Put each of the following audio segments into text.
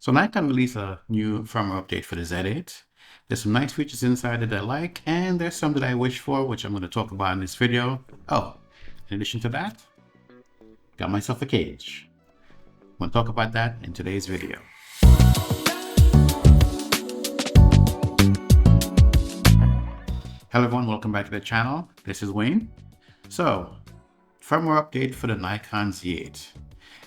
So Nikon released a new firmware update for the Z8. There's some nice features inside that I like, and there's some that I wish for, which I'm going to talk about in this video. Oh, in addition to that, got myself a cage. I'm going to talk about that in today's video. Hello everyone, welcome back to the channel. This is Wayne. So, firmware update for the Nikon Z8.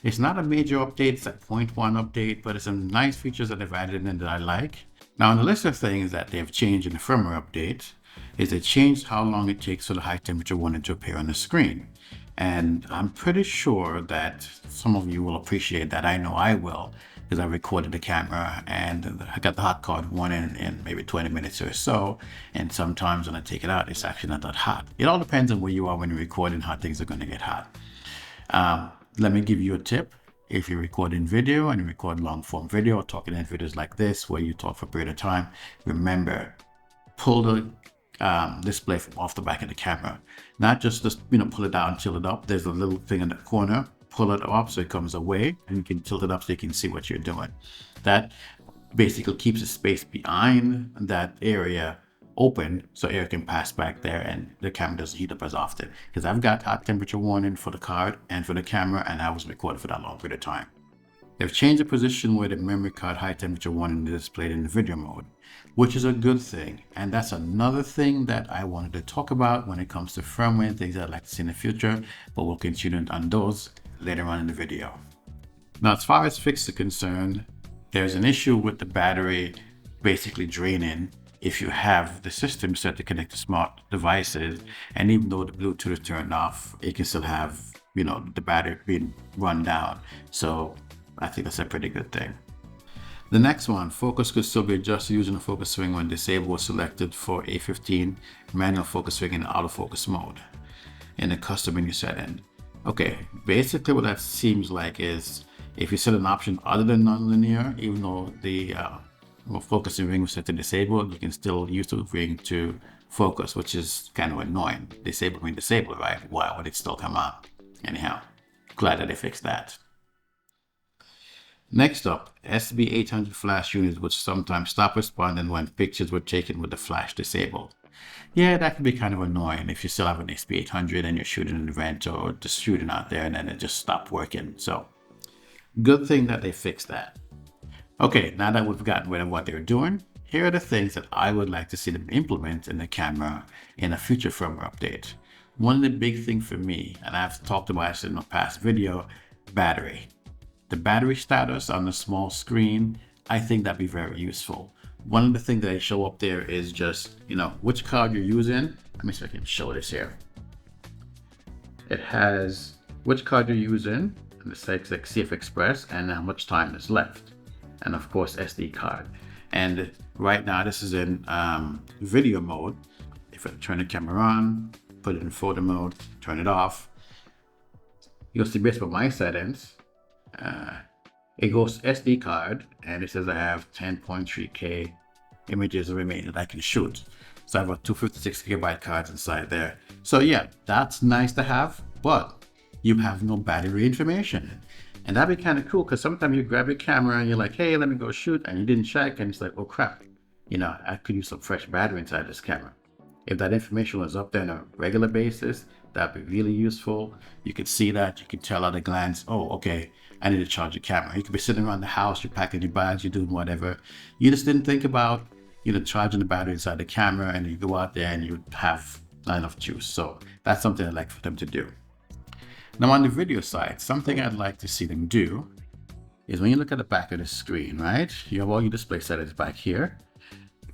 It's not a major update, it's a 0.1 update, but it's some nice features that they've added in that I like. Now, on the list of things that they've changed in the firmware update is they changed how long it takes for the high temperature warning to appear on the screen. And I'm pretty sure that some of you will appreciate that. I know I will, because I recorded the camera and I got the hot card warning in maybe 20 minutes or so. And sometimes when I take it out, it's actually not that hot. It all depends on where you are when you're recording, how things are going to get hot. Let me give you a tip. If you're recording video and you record long form video or talking in videos like this, where you talk for a period of time, remember, pull the display from off the back of the camera. Not just pull it down, tilt it up. There's a little thing in the corner. Pull it up so it comes away, and you can tilt it up so you can see what you're doing. That basically keeps the space behind that area open so air can pass back there and the camera doesn't heat up as often. Because I've got hot temperature warning for the card and for the camera, and I was recording for that long period of time. They've changed the position where the memory card high temperature warning is displayed in the video mode, which is a good thing. And that's another thing that I wanted to talk about when it comes to firmware and things I'd like to see in the future, but we'll continue on those later on in the video. Now, as far as fixes are concerned, there's an issue with the battery basically draining if you have the system set to connect to smart devices, and even though the Bluetooth is turned off, it can still have, the battery being run down. So I think that's a pretty good thing. The next one, focus could still be adjusted using the focus swing when disabled was selected for A15 manual focus swing in autofocus mode in the custom menu setting. Okay, basically what that seems like is if you set an option other than nonlinear, even though the focusing ring was set to disabled, you can still use the ring to focus, which is kind of annoying. Disabled ring disabled, right? Why would it still come on? Anyhow, glad that they fixed that. Next up, SB800 flash units would sometimes stop responding when pictures were taken with the flash disabled. Yeah, that can be kind of annoying if you still have an SB800 and you're shooting an event or just shooting out there and then it just stopped working. So, good thing that they fixed that. Okay, now that we've gotten rid of what they're doing, here are the things that I would like to see them implement in the camera in a future firmware update. One of the big things for me, and I've talked about this in a past video, battery. The battery status on the small screen, I think that'd be very useful. One of the things that they show up there is just, which card you're using. Let me see if I can show this here. It has which card you're using, and it says like CF Express, and how much time is left. And of course SD card. And right now this is in video mode. If I turn the camera on, put it in photo mode, turn it off, you'll see based on my settings, it goes SD card, and it says I have 10.3K images remaining that I can shoot. So I have a 256 gigabyte cards inside there. So yeah, that's nice to have, but you have no battery information. And that'd be kind of cool, because sometimes you grab your camera and you're like, hey, let me go shoot, and you didn't check, and it's like, oh crap, I could use some fresh battery inside this camera. If that information was up there on a regular basis, that'd be really useful. You could see that, you could tell at a glance, oh, okay, I need to charge your camera. You could be sitting around the house, you're packing your bags, you're doing whatever. You just didn't think about, charging the battery inside the camera, and you go out there and you have not enough juice. So that's something I'd like for them to do. Now on the video side, something I'd like to see them do is when you look at the back of the screen, right? You have all your display settings back here.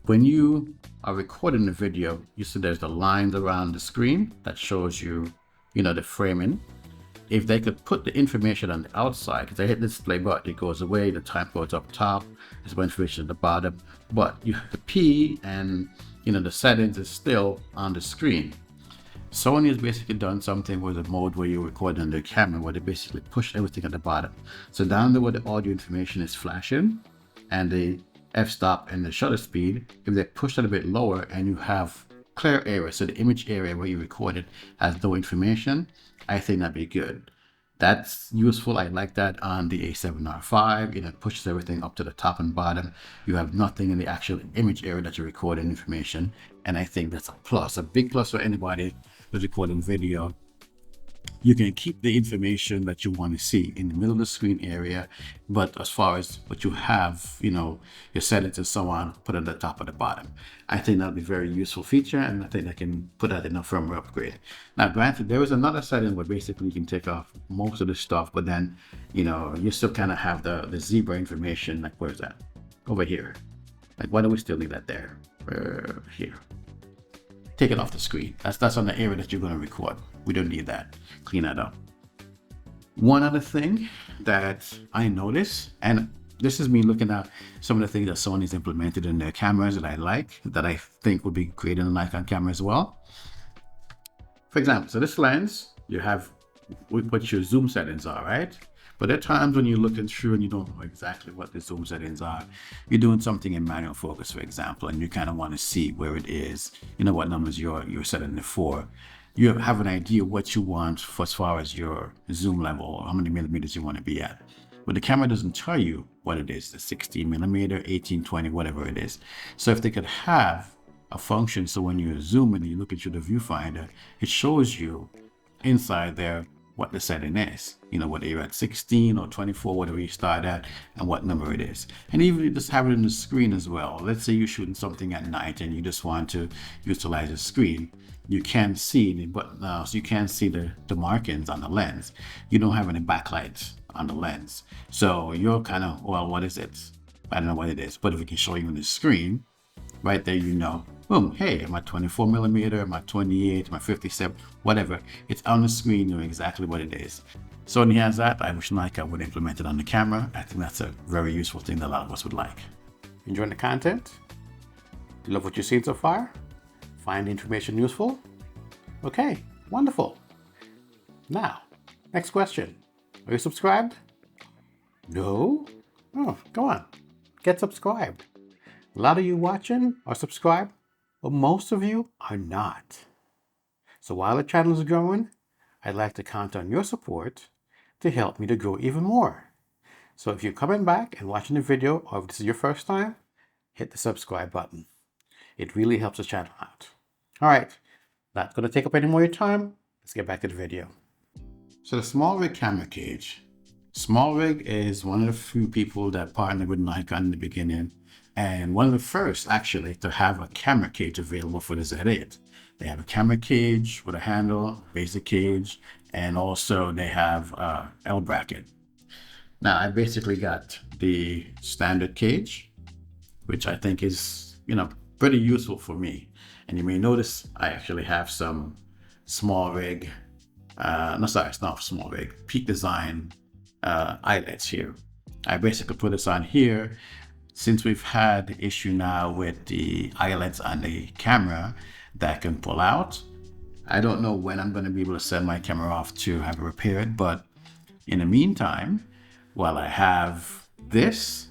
When you are recording the video, you see there's the lines around the screen that shows you, the framing. If they could put the information on the outside, because I hit the display button, it goes away, the time goes up top, there's more information at the bottom, but you have the P and, the settings is still on the screen. Sony has basically done something with a mode where you record on the camera where they basically push everything at the bottom. So down there where the audio information is flashing and the f-stop and the shutter speed, if they push that a bit lower and you have clear area, so the image area where you recorded has no information, I think that'd be good. That's useful. I like that on the A7R5. It pushes everything up to the top and bottom. You have nothing in the actual image area that you're recording information. And I think that's a plus, a big plus for anybody who's recording video. You can keep the information that you want to see in the middle of the screen area, but as far as what you have, your settings and so on, put at the top or the bottom. I think that'll be a very useful feature, and I think I can put that in a firmware upgrade. Now, granted, there is another setting where basically you can take off most of the stuff, but then, you still kind of have the zebra information. Like, where's that? Over here. Like, why do we still leave that there? Here. Take it off the screen. That's on the area that you're going to record. We don't need that. Clean that up. One other thing that I noticed, and this is me looking at some of the things that Sony's implemented in their cameras that I like, that I think would be great in a Nikon camera as well. For example, so this lens, you have what your zoom settings are, right? But there are times when you're looking through and you don't know exactly what the zoom settings are. You're doing something in manual focus, for example, and you kind of want to see where it is, what numbers you're setting it for. You have an idea what you want for as far as your zoom level, or how many millimeters you want to be at. But the camera doesn't tell you what it is, the 16 millimeter, 18, 20, whatever it is. So if they could have a function so when you zoom and you look into the viewfinder, it shows you inside there what the setting is, whether you're at 16 or 24, whatever you start at, and what number it is. And even just have it in the screen as well. Let's say you're shooting something at night and you just want to utilize the screen. You can see the button, so you can see the markings on the lens. You don't have any backlight on the lens. So you're kind of, well, what is it? I don't know what it is, but if it can show you on the screen, right there, boom, hey, am I 24 millimeter, am I 28, am I 57, whatever. It's on the screen, you know exactly what it is. Sony has that. I wish Nikon would implement it on the camera. I think that's a very useful thing that a lot of us would like. Enjoying the content? Do you love what you've seen so far? Find the information useful? Okay, wonderful. Now, next question. Are you subscribed? No? Oh, go on. Get subscribed. A lot of you watching are subscribed, but most of you are not. So while the channel is growing, I'd like to count on your support to help me to grow even more. So if you're coming back and watching the video, or if this is your first time, hit the subscribe button. It really helps the channel out. All right, not going to take up any more of your time. Let's get back to the video. So the SmallRig Camera Cage. SmallRig is one of the few people that partnered with Nikon in the beginning, and one of the first actually to have a camera cage available for the Z8. They have a camera cage with a handle, basic cage, and also they have a L bracket. Now I basically got the standard cage, which I think is, pretty useful for me. And you may notice I actually have some SmallRig, it's not SmallRig, Peak Design eyelets here. I basically put this on here since we've had the issue now with the eyelets on the camera that can pull out. I don't know when I'm going to be able to send my camera off to have it repaired, but in the meantime, while I have this,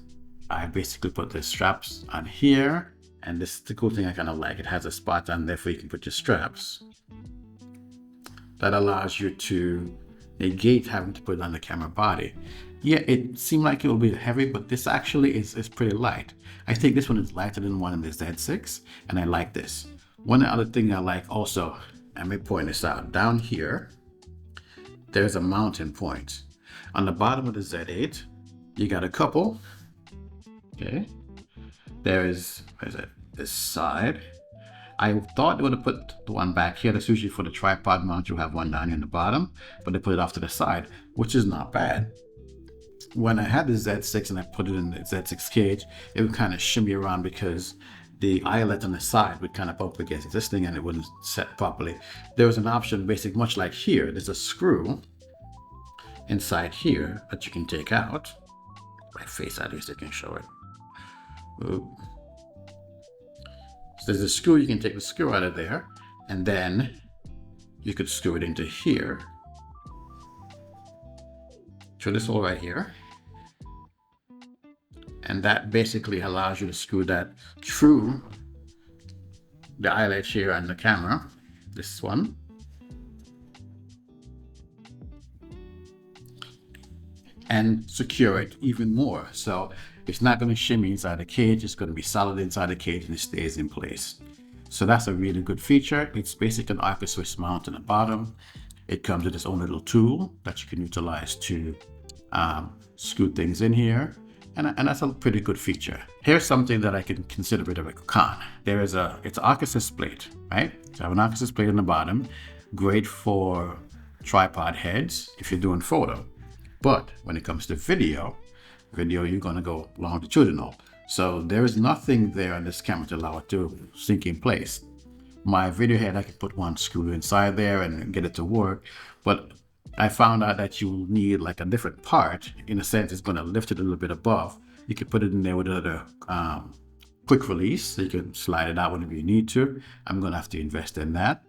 I basically put the straps on here, and this is the cool thing I kind of like. It has a spot on there where you can put your straps. That allows you to negate having to put it on the camera body. Yeah, it seemed like it will be heavy, but this actually is pretty light. I think this one is lighter than one in the Z6, and I like this. One other thing I like also, let me point this out. Down here, there's a mounting point. On the bottom of the Z8, you got a couple. Okay. There's, this side. I thought they would have put the one back here. That's usually for the tripod mount. You have one down here in the bottom, but they put it off to the side, which is not bad. When I had the Z6 and I put it in the Z6 cage, it would kind of shimmy around because the eyelet on the side would kind of bump against this thing and it wouldn't set properly. There was an option, basically much like here. There's a screw inside here that you can take out. My face out here so you can show it. Ooh. So there's a screw, you can take the screw out of there, and then you could screw it into here. Through this hole right here. And that basically allows you to screw that through the eyelet here on the camera. This one. and secure it even more. So it's not going to shimmy inside the cage. It's going to be solid inside the cage and it stays in place. So that's a really good feature. It's basically an Arca Swiss mount on the bottom. It comes with its own little tool that you can utilize to screw things in here. And that's a pretty good feature. Here's something that I can consider a bit of a con. It's an Arca Swiss plate, right? So I have an Arca Swiss plate on the bottom, great for tripod heads if you're doing photo. But when it comes to video, you're gonna go longitudinal. So there is nothing there on this camera to allow it to sink in place. My video head, I can put one screw inside there and get it to work, but I found out that you need like a different part. In a sense, it's going to lift it a little bit above. You can put it in there with another quick release, so you can slide it out whenever you need to. I'm going to have to invest in that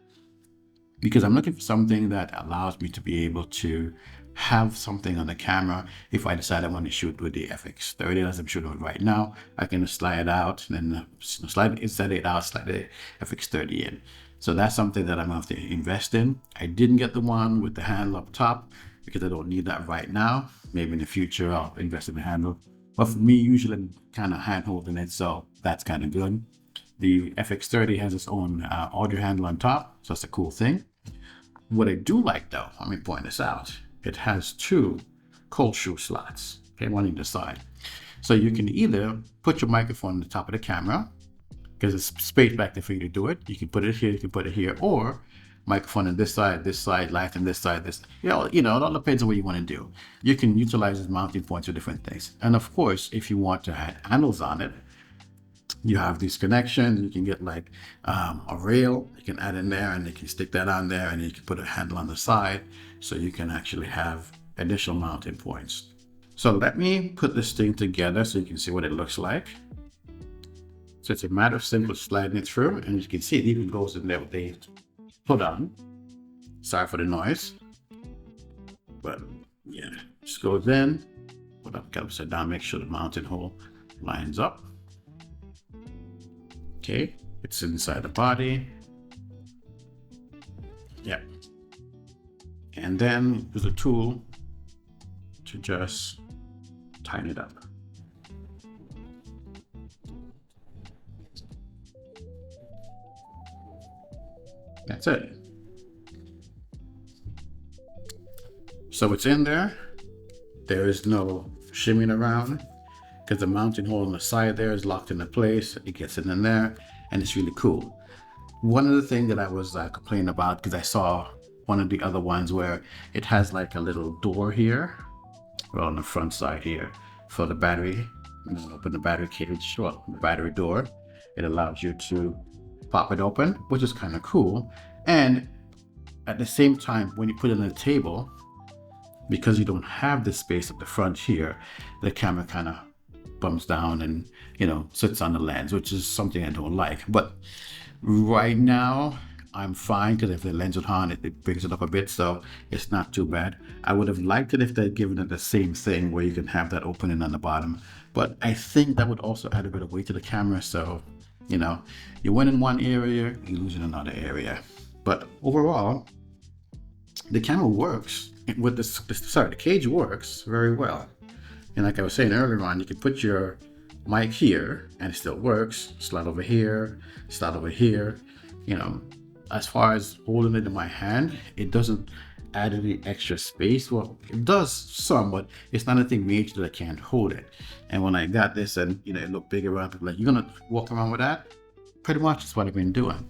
because I'm looking for something that allows me to be able to have something on the camera. If I decide I want to shoot with the FX30 as I'm shooting with right now, I can slide it out and then slide it out, slide the FX30 in. So that's something that I'm going to have to invest in. I didn't get the one with the handle up top because I don't need that right now. Maybe in the future I'll invest in the handle. But for me, usually I'm kind of hand holding it, so that's kind of good. The FX30 has its own audio handle on top, so that's a cool thing. What I do like though, let me point this out. It has two cold shoe slots, okay, one either side. So you can either put your microphone on the top of the camera, because it's space back there for you to do it. You can put it here, you can put it here, or microphone on this side, light on this side, this, it all depends on what you want to do. You can utilize as mounting points for different things. And of course, if you want to add handles on it, you have these connections. You can get like a rail, you can add in there and you can stick that on there and you can put a handle on the side so you can actually have additional mounting points. So let me put this thing together so you can see what it looks like. So it's a matter of simply sliding it through, and you can see it even goes in there with the hood on. Sorry for the noise, but yeah, just goes in, put up, upside down, make sure the mounting hole lines up. Okay, it's inside the body. Yeah, and then there's a tool to just tighten it up. That's it. So it's in there. There is no shimmying around because the mounting hole on the side there is locked into place. It gets in there and it's really cool. One of the things that I was complaining about, because I saw one of the other ones where it has like a little door here, well, on the front side here for the battery. Open the battery cage, well, the battery door. It allows you to pop it open, which is kind of cool. And at the same time, when you put it on the table, because you don't have the space at the front here, the camera kind of bumps down and sits on the lens, which is something I don't like. But right now I'm fine because if the lens was on, it brings it up a bit, so it's not too bad. I would have liked it if they'd given it the same thing where you can have that opening on the bottom, but I think that would also add a bit of weight to the camera. So you win in one area, you lose in another area. But overall, the camera works with the cage works very well. And like I was saying earlier on, you can put your mic here and it still works. Slide over here, slide over here. As far as holding it in my hand, it doesn't add any extra space. Well, it does some, but it's not anything major that I can't hold it. And when I got this and it looked big around, people like, you're gonna walk around with that? Pretty much that's what I've been doing.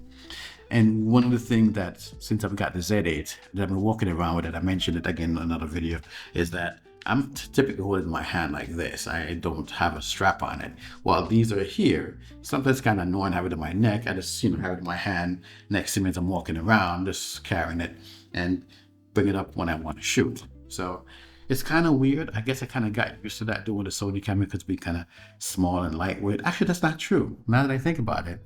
And one of the things that, since I've got the Z8, that I've been walking around with it, I mentioned it again in another video, is that I'm typically holding my hand like this. I don't have a strap on it. While these are here, sometimes it's kind of annoying having it in my neck. I just have it in my hand next to me as I'm walking around, just carrying it and bring it up when I want to shoot. So it's kind of weird. I guess I kind of got used to that doing the Sony camera because it's be kind of small and lightweight. Actually, that's not true. Now that I think about it,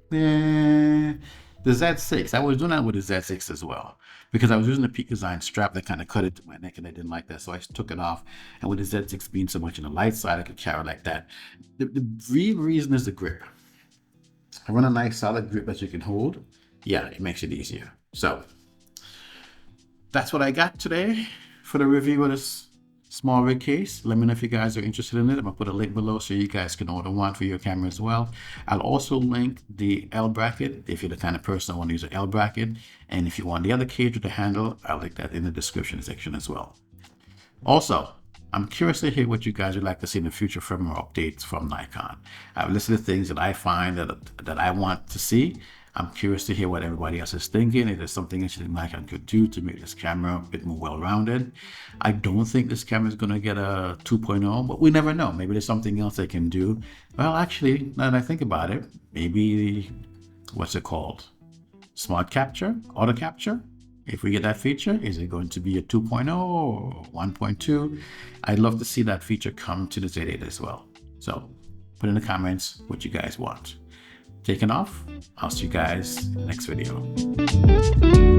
the Z6, I was doing that with the Z6 as well, because I was using the Peak Design strap that kind of cut into my neck and I didn't like that, so I took it off. And with the Z6 being so much on the light side, I could carry like that. The real reason is the grip. I run a nice solid grip that you can hold. Yeah, it makes it easier. So that's what I got today for the review of this SmallRig case. Let me know if you guys are interested in it. I'm gonna put a link below so you guys can order one for your camera as well. I'll also link the L bracket if you're the kind of person that want to use an L bracket. And if you want the other cage with the handle, I'll link that in the description section as well. Also, I'm curious to hear what you guys would like to see in the future firmware updates from Nikon. I've listed the things that I find that I want to see. I'm curious to hear what everybody else is thinking. If there's something interesting Nikon could do to make this camera a bit more well-rounded. I don't think this camera is going to get a 2.0, but we never know. Maybe there's something else they can do. Well, actually, now that I think about it, maybe, what's it called? Smart capture, auto capture. If we get that feature, is it going to be a 2.0 or 1.2? I'd love to see that feature come to the Z8 as well. So put in the comments what you guys want. Taking off. I'll see you guys in the next video.